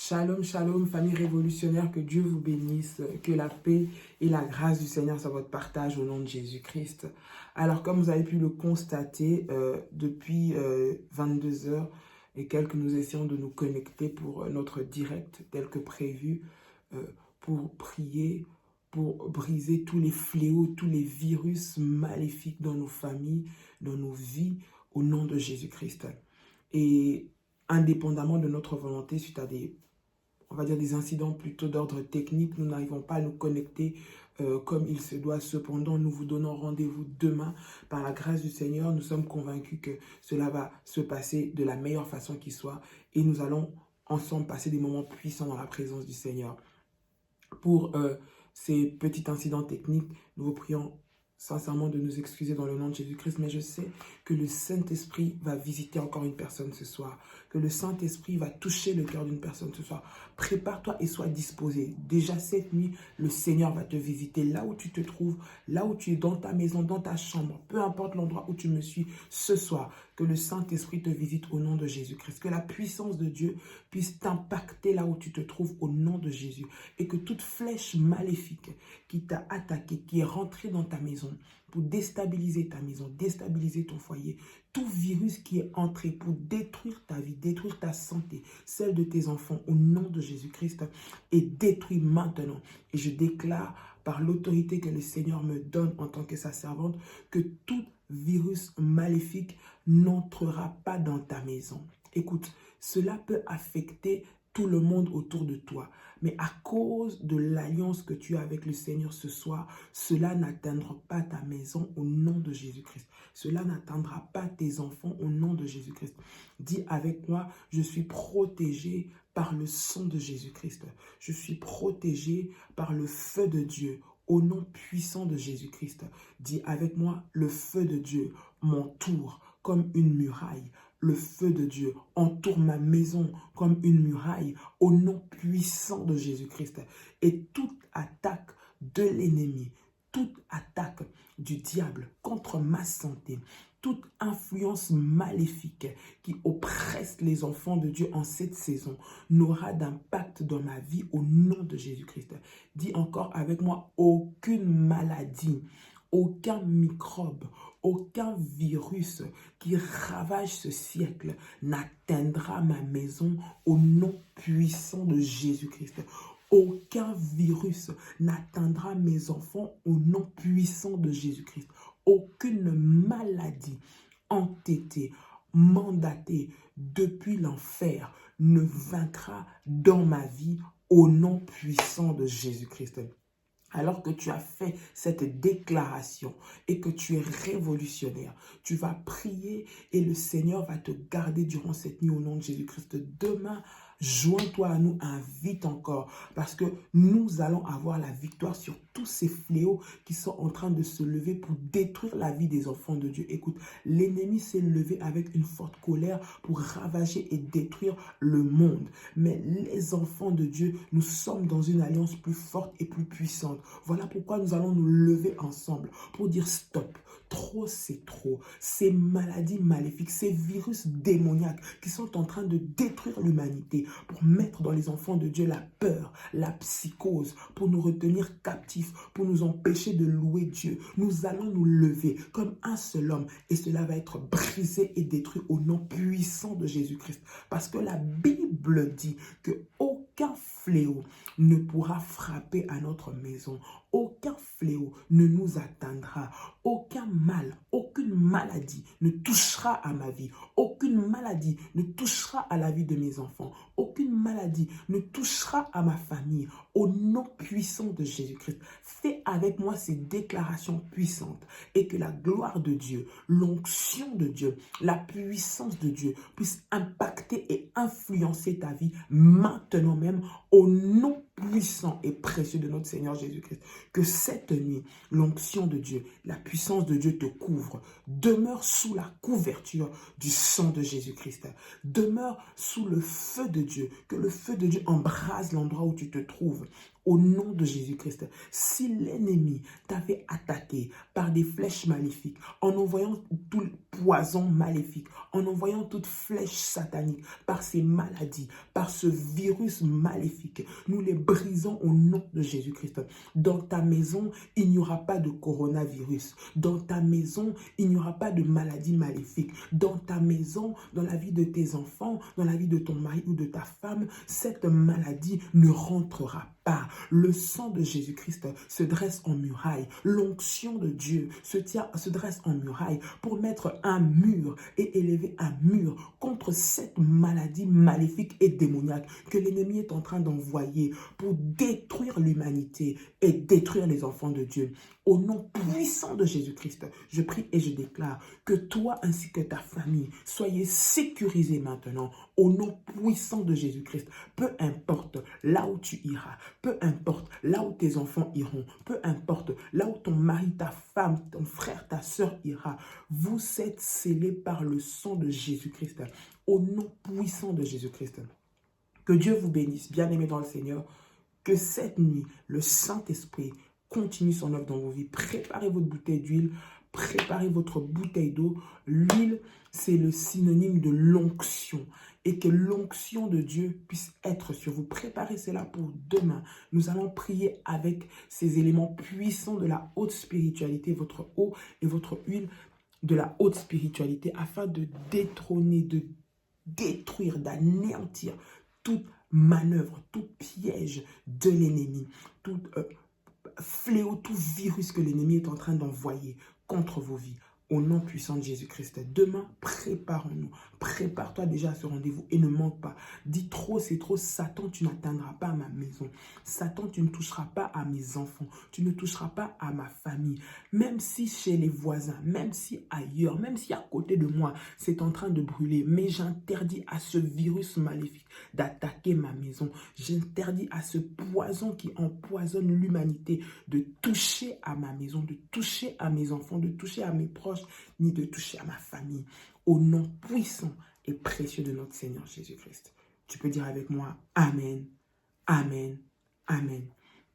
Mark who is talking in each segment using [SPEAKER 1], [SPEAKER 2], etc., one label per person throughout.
[SPEAKER 1] Shalom, shalom, famille révolutionnaire, que Dieu vous bénisse, que la paix et la grâce du Seigneur soient votre partage au nom de Jésus-Christ. Alors, comme vous avez pu le constater, depuis 22 heures et quelques, nous essayons de nous connecter pour notre direct tel que prévu, pour prier, pour briser tous les fléaux, tous les virus maléfiques dans nos familles, dans nos vies, au nom de Jésus-Christ. Et indépendamment de notre volonté, suite à on va dire des incidents plutôt d'ordre technique, nous n'arrivons pas à nous connecter comme il se doit. Cependant, nous vous donnons rendez-vous demain. Par la grâce du Seigneur, nous sommes convaincus que cela va se passer de la meilleure façon qui soit. Et nous allons ensemble passer des moments puissants dans la présence du Seigneur. Pour ces petits incidents techniques, nous vous prions sincèrement de nous excuser dans le nom de Jésus-Christ, mais je sais que le Saint-Esprit va visiter encore une personne ce soir, que le Saint-Esprit va toucher le cœur d'une personne ce soir. Prépare-toi et sois disposé. Déjà cette nuit, le Seigneur va te visiter là où tu te trouves, là où tu es, dans ta maison, dans ta chambre, peu importe l'endroit où tu me suis ce soir, que le Saint-Esprit te visite au nom de Jésus-Christ, que la puissance de Dieu puisse t'impacter là où tu te trouves au nom de Jésus, et que toute flèche maléfique qui t'a attaqué, qui est rentrée dans ta maison, pour déstabiliser ta maison, déstabiliser ton foyer, tout virus qui est entré pour détruire ta vie, détruire ta santé, celle de tes enfants, au nom de Jésus-Christ, est détruit maintenant. Et je déclare par l'autorité que le Seigneur me donne en tant que sa servante, que tout virus maléfique n'entrera pas dans ta maison. Écoute, cela peut affecter tout le monde autour de toi. Mais à cause de l'alliance que tu as avec le Seigneur ce soir, cela n'atteindra pas ta maison au nom de Jésus-Christ. Cela n'atteindra pas tes enfants au nom de Jésus-Christ. Dis avec moi, je suis protégé par le sang de Jésus-Christ. Je suis protégé par le feu de Dieu au nom puissant de Jésus-Christ. Dis avec moi, le feu de Dieu m'entoure comme une muraille. Le feu de Dieu entoure ma maison comme une muraille au nom puissant de Jésus-Christ. Et toute attaque de l'ennemi, toute attaque du diable contre ma santé, toute influence maléfique qui oppresse les enfants de Dieu en cette saison n'aura d'impact dans ma vie au nom de Jésus-Christ. Dis encore avec moi, aucune maladie, aucun microbe, aucun virus qui ravage ce siècle n'atteindra ma maison au nom puissant de Jésus-Christ. Aucun virus n'atteindra mes enfants au nom puissant de Jésus-Christ. Aucune maladie entêtée, mandatée depuis l'enfer ne vaincra dans ma vie au nom puissant de Jésus-Christ. Alors que tu as fait cette déclaration et que tu es révolutionnaire, tu vas prier et le Seigneur va te garder durant cette nuit au nom de Jésus-Christ. Demain, joins-toi à nous, invite encore, parce que nous allons avoir la victoire sur tous ces fléaux qui sont en train de se lever pour détruire la vie des enfants de Dieu. Écoute, l'ennemi s'est levé avec une forte colère pour ravager et détruire le monde. Mais les enfants de Dieu, nous sommes dans une alliance plus forte et plus puissante. Voilà pourquoi nous allons nous lever ensemble pour dire stop. Trop, c'est trop. Ces maladies maléfiques, ces virus démoniaques qui sont en train de détruire l'humanité pour mettre dans les enfants de Dieu la peur, la psychose, pour nous retenir captifs, pour nous empêcher de louer Dieu. Nous allons nous lever comme un seul homme et cela va être brisé et détruit au nom puissant de Jésus-Christ. Parce que la Bible dit que aucun fléau ne pourra frapper à notre maison. Aucun fléau ne nous atteindra. Aucun mal, aucune maladie ne touchera à ma vie. Aucune maladie ne touchera à la vie de mes enfants. Aucune maladie ne touchera à ma famille. Au nom puissant de Jésus-Christ, fais avec moi ces déclarations puissantes et que la gloire de Dieu, l'onction de Dieu, la puissance de Dieu puisse impacter et influencer ta vie maintenant même au nom puissant et précieux de notre Seigneur Jésus-Christ. Que cette nuit, l'onction de Dieu, la puissance de Dieu te couvre. Demeure sous la couverture du sang de Jésus-Christ. Demeure sous le feu de Dieu. Que le feu de Dieu embrase l'endroit où tu te trouves. Au nom de Jésus-Christ, si l'ennemi t'avait attaqué par des flèches maléfiques, en envoyant tout le poison maléfique, en envoyant toute flèche satanique, par ces maladies, par ce virus maléfique, nous les brisons au nom de Jésus-Christ. Dans ta maison, il n'y aura pas de coronavirus. Dans ta maison, il n'y aura pas de maladie maléfique. Dans ta maison, dans la vie de tes enfants, dans la vie de ton mari ou de ta femme, cette maladie ne rentrera pas. Le sang de Jésus-Christ se dresse en muraille. L'onction de Dieu se dresse en muraille pour mettre un mur et élever un mur contre cette maladie maléfique et démoniaque que l'ennemi est en train d'envoyer pour détruire l'humanité et détruire les enfants de Dieu. Au nom puissant de Jésus-Christ, je prie et je déclare que toi ainsi que ta famille soyez sécurisés maintenant au nom puissant de Jésus-Christ. Peu importe là où tu iras, peu importe là où tes enfants iront, peu importe là où ton mari, ta femme, ton frère, ta soeur ira, vous êtes scellés par le sang de Jésus-Christ. Au nom puissant de Jésus-Christ. Que Dieu vous bénisse, bien-aimés dans le Seigneur. Que cette nuit, le Saint-Esprit continue son œuvre dans vos vies. Préparez votre bouteille d'huile, préparez votre bouteille d'eau. L'huile, c'est le synonyme de l'onction. Et que l'onction de Dieu puisse être sur vous. Préparez cela pour demain. Nous allons prier avec ces éléments puissants de la haute spiritualité, votre eau et votre huile de la haute spiritualité, afin de détrôner, de détruire, d'anéantir toute manœuvre, tout piège de l'ennemi, tout fléau, tout virus que l'ennemi est en train d'envoyer contre vos vies. Au nom puissant de Jésus-Christ. Demain, préparons-nous. Prépare-toi déjà à ce rendez-vous et ne manque pas. Dis trop, c'est trop. Satan, tu n'atteindras pas à ma maison. Satan, tu ne toucheras pas à mes enfants. Tu ne toucheras pas à ma famille. Même si chez les voisins, même si ailleurs, même si à côté de moi, c'est en train de brûler. Mais j'interdis à ce virus maléfique d'attaquer ma maison. J'interdis à ce poison qui empoisonne l'humanité de toucher à ma maison, de toucher à mes enfants, de toucher à mes proches, ni de toucher à ma famille. Au nom puissant et précieux de notre Seigneur Jésus-Christ. Tu peux dire avec moi, Amen, Amen, Amen.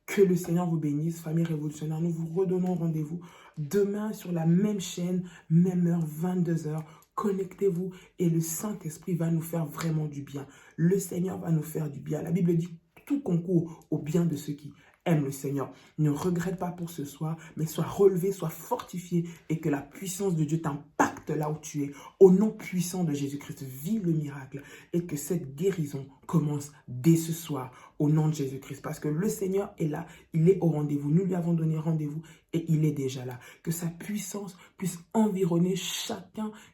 [SPEAKER 1] Que le Seigneur vous bénisse, famille révolutionnaire. Nous vous redonnons rendez-vous demain sur la même chaîne, même heure, 22 h. Connectez-vous et le Saint-Esprit va nous faire vraiment du bien. Le Seigneur va nous faire du bien. La Bible dit tout concourt au bien de ceux qui aime le Seigneur. Ne regrette pas pour ce soir, mais sois relevé, sois fortifié et que la puissance de Dieu t'impacte là où tu es. Au nom puissant de Jésus-Christ, vis le miracle et que cette guérison commence dès ce soir au nom de Jésus-Christ. Parce que le Seigneur est là, il est au rendez-vous. Nous lui avons donné rendez-vous et il est déjà là. Que sa puissance puisse environner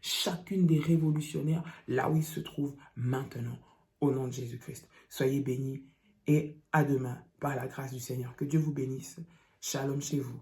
[SPEAKER 1] chacune des révolutionnaires là où ils se trouvent maintenant. Au nom de Jésus-Christ. Soyez bénis. Et à demain, par la grâce du Seigneur. Que Dieu vous bénisse. Shalom chez vous.